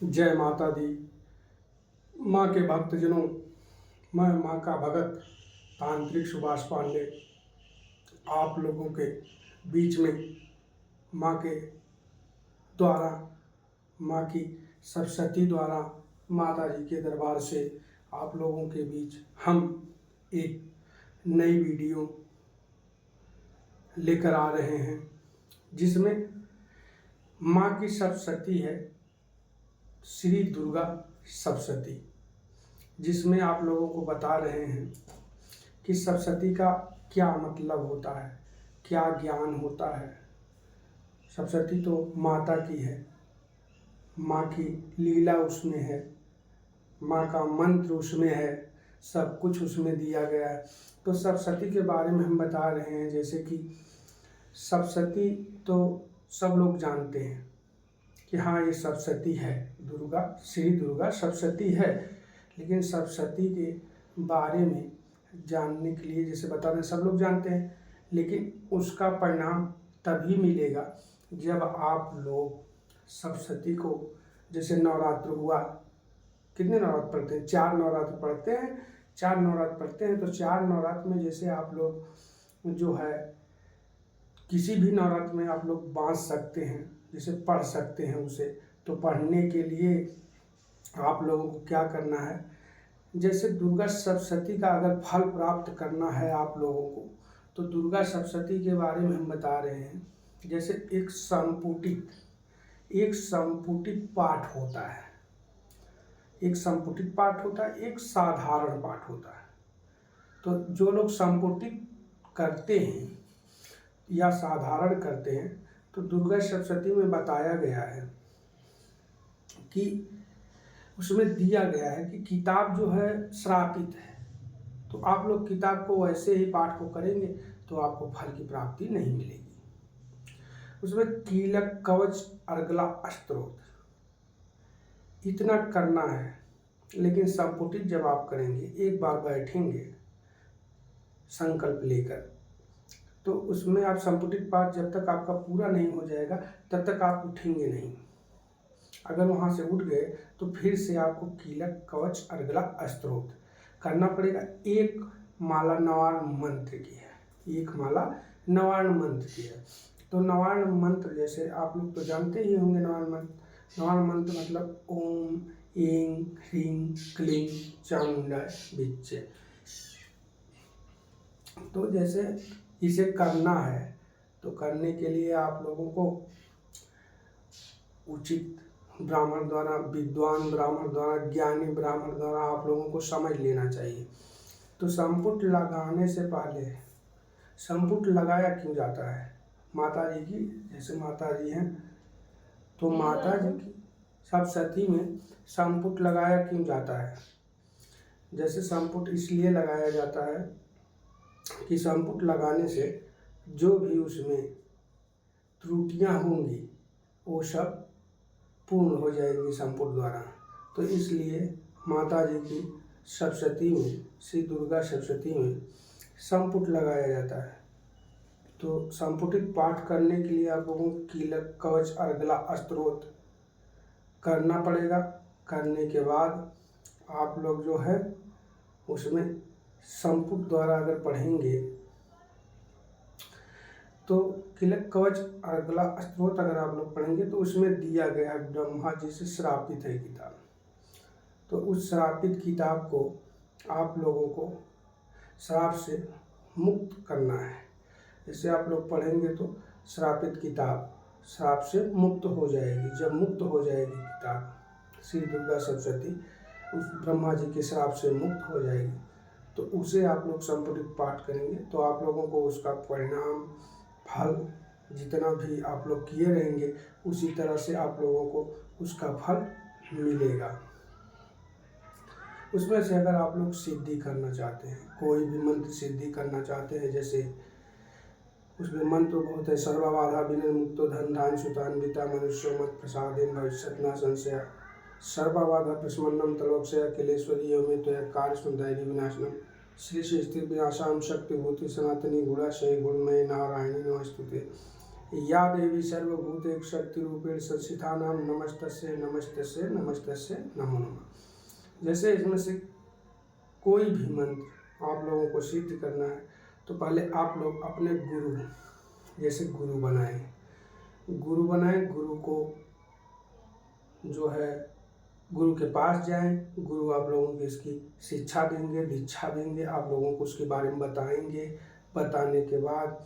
जय माता दी। माँ के भक्तजनों, मैं माँ का भगत तांत्रिक सुभाष पांडे आप लोगों के बीच में माँ के द्वारा, माँ की सरस्वती द्वारा, माता जी के दरबार से आप लोगों के बीच हम एक नई वीडियो लेकर आ रहे हैं, जिसमें माँ की सरस्वती है श्री दुर्गा सप्तशती, जिसमें आप लोगों को बता रहे हैं कि सप्तशती का क्या मतलब होता है, क्या ज्ञान होता है। सप्तशती तो माता की है, माँ की लीला उसमें है, माँ का मंत्र उसमें है, सब कुछ उसमें दिया गया है। तो सप्तशती के बारे में हम बता रहे हैं। जैसे कि सप्तशती तो सब लोग जानते हैं कि हाँ ये सप्तशती है, दुर्गा, श्री दुर्गा सप्तशती है। लेकिन सप्तशती के बारे में जानने के लिए, जैसे बता रहे हैं, सब लोग जानते हैं, लेकिन उसका परिणाम तभी मिलेगा जब आप लोग सप्तशती को, जैसे नवरात्र हुआ, कितने नवरात्र पढ़ते हैं? 4 नवरात्र पढ़ते हैं। 4 नवरात्र पढ़ते हैं तो 4 नवरात्र में जैसे आप लोग जो है किसी भी नवरात्र में आप लोग बाँध सकते हैं, जैसे पढ़ सकते हैं उसे। तो पढ़ने के लिए आप लोगों को क्या करना है, जैसे दुर्गा सप्तशती का अगर फल प्राप्त करना है आप लोगों को, तो दुर्गा सप्तशती के बारे में हम बता रहे हैं। जैसे एक संपुटित पाठ होता है, एक संपुटित पाठ होता है, एक साधारण पाठ होता है। तो जो लोग संपुटित करते हैं या साधारण करते हैं, तो दुर्गा सप्तशती में बताया गया है कि उसमें दिया गया है कि किताब जो है श्रापित है। तो आप लोग किताब को वैसे ही पाठ को करेंगे तो आपको फल की प्राप्ति नहीं मिलेगी। उसमें कीलक, कवच, अर्गला, स्तोत्र, इतना करना है। लेकिन संपुटित जब आप करेंगे, एक बार बैठेंगे संकल्प लेकर, तो उसमें आप संपुटित पाठ जब तक आपका पूरा नहीं हो जाएगा तब तक आप उठेंगे नहीं। अगर वहाँ से उठ गए तो फिर से आपको कीलक, कवच, अर्गला, स्तोत्र करना पड़ेगा। एक माला नवार्ण मंत्र की है, एक माला नवार्ण मंत्र की है। तो नवार्ण मंत्र जैसे आप लोग तो जानते ही होंगे। नवार्ण मंत्र, नवार्ण मंत्र मतलब ओम ऐं ह्रीं क्लीं चामुंडाय विच्चे। तो जैसे इसे करना है, तो करने के लिए आप लोगों को उचित ब्राह्मण द्वारा, विद्वान ब्राह्मण द्वारा, ज्ञानी ब्राह्मण द्वारा आप लोगों को समझ लेना चाहिए। तो संपुट लगाने से पहले, संपुट लगाया क्यों जाता है? माता जी की, जैसे माता जी हैं, तो माता जी की सप्तशती में संपुट लगाया क्यों जाता है? जैसे संपुट इसलिए लगाया जाता है कि संपुट लगाने से जो भी उसमें त्रुटियां होंगी वो सब पूर्ण हो जाएंगी संपुट द्वारा। तो इसलिए माता जी की सप्तशती में, श्री दुर्गा सप्तशती में संपुट लगाया जाता है। तो संपुटित पाठ करने के लिए आप लोगों को कीलक, कवच, अर्गला, स्तोत्र करना पड़ेगा। करने के बाद आप लोग जो है उसमें संपुट द्वारा अगर पढ़ेंगे तो कीलक, कवच, अर्गला, स्तोत्र अगर आप लोग पढ़ेंगे तो उसमें दिया गया है ब्रह्मा जी से श्रापित है किताब। तो उस श्रापित किताब को आप लोगों को श्राप से मुक्त करना है। जैसे आप लोग पढ़ेंगे तो श्रापित किताब श्राप से मुक्त हो जाएगी। जब मुक्त हो जाएगी किताब, श्री दुर्गा सप्तशती उस ब्रह्मा जी के श्राप से मुक्त हो जाएगी, तो उसे आप लोग संपुटित पाठ करेंगे तो आप लोगों को उसका परिणाम, फल, जितना भी आप लोग किए रहेंगे उसी तरह से आप लोगों को उसका फल मिलेगा। उसमें से अगर आप लोग सिद्धि करना चाहते हैं, कोई भी मंत्र सिद्धि करना चाहते हैं, जैसे उसमें मंत्र बहुत है, सर्वबाधा विनिर्मुक्तो धन धान सुतान्विता मनुष्यो मत प्रसादेन भविष्यत् न संशय, सर्वबाधा प्रशमन्नम तलोक्षय अखिलेश्वरी योमे तो कार्य सुंदरी विनाशनम, श्री श्री स्थिर विनाशाम शक्ति भूति सनातनी गुणाशय गुणमय नारायणी नमस्तुते। या देवी सर्वभूतेषु शक्तिरूपेण संस्थिता नाम नमस्तस्यै नमस्तस्यै नमस्तस्यै नमो नमः। जैसे इसमें से कोई भी मंत्र आप लोगों को सिद्ध करना है तो पहले आप लोग अपने गुरु, जैसे गुरु बनाएं, गुरु को जो है गुरु के पास जाएं, गुरु आप लोगों को इसकी शिक्षा देंगे, दीक्षा देंगे, आप लोगों को उसके बारे में बताएंगे। बताने के बाद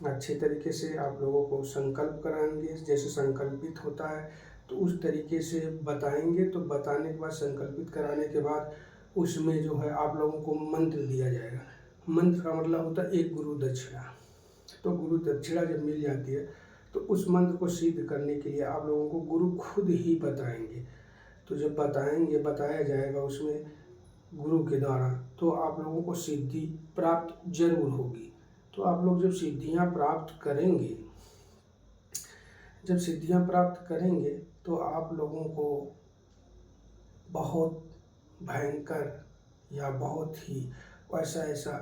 अच्छे तरीके से आप लोगों को संकल्प कराएंगे, जैसे संकल्पित होता है तो उस तरीके से बताएंगे। तो बताने के बाद, संकल्पित कराने के बाद उसमें जो है आप लोगों को मंत्र दिया जाएगा। मंत्र का मतलब होता है एक गुरु दक्षिणा। तो गुरु दक्षिणा जब मिल जाती है तो उस मंत्र को सिद्ध करने के लिए आप लोगों को गुरु खुद ही बताएंगे। तो जब बताया जाएगा उसमें गुरु के द्वारा, तो आप लोगों को सिद्धि प्राप्त जरूर होगी। तो आप लोग जब सिद्धियां प्राप्त करेंगे तो आप लोगों को बहुत भयंकर या बहुत ही ऐसा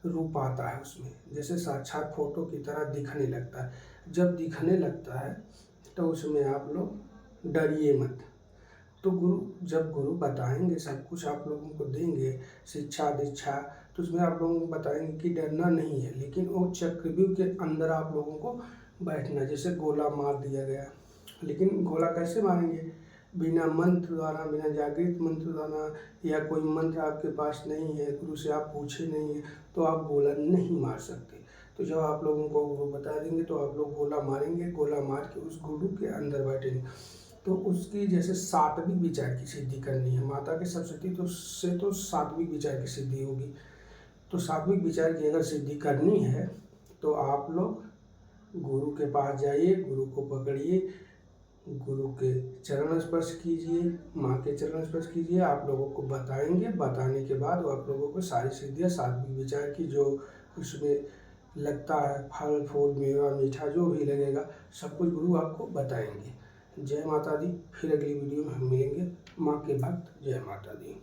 रूप आता है उसमें, जैसे साक्षात फोटो की तरह दिखने लगता है। जब दिखने लगता है तो उसमें आप लोग डरिए मत। तो जब गुरु बताएंगे, सब कुछ आप लोगों को देंगे, शिक्षा दीक्षा, तो उसमें आप लोगों को बताएंगे कि डरना नहीं है, लेकिन वो चक्रव्यूह के अंदर आप लोगों को बैठना। जैसे गोला मार दिया गया, लेकिन गोला कैसे मारेंगे? बिना मंत्र द्वारा, बिना जागृत मंत्र द्वारा, या कोई मंत्र आपके पास नहीं है, गुरु से आप पूछे नहीं है, तो आप गोला नहीं मार सकते। तो जब आप लोगों को गुरु बता देंगे तो आप लोग गोला मारेंगे, गोला मार के उस गुरु के अंदर बैठेंगे। तो उसकी जैसे सात्विक विचार की सिद्धि करनी है, माता की सप्तशती तो उससे तो सात्विक विचार की सिद्धि होगी। तो सात्विक विचार की अगर सिद्धि करनी है तो आप लोग गुरु के पास जाइए, गुरु को पकड़िए, गुरु के चरण स्पर्श कीजिए, माँ के चरण स्पर्श कीजिए। आप लोगों को बताएंगे, बताने के बाद वो आप लोगों को सारी सिद्धियाँ सात्विक विचार की जो उसमें लगता है, फल फूल मेवा मीठा जो भी लगेगा, सब कुछ गुरु आपको बताएंगे। जय माता दी। फिर अगली वीडियो में हम मिलेंगे। माँ के भक्त, जय माता दी।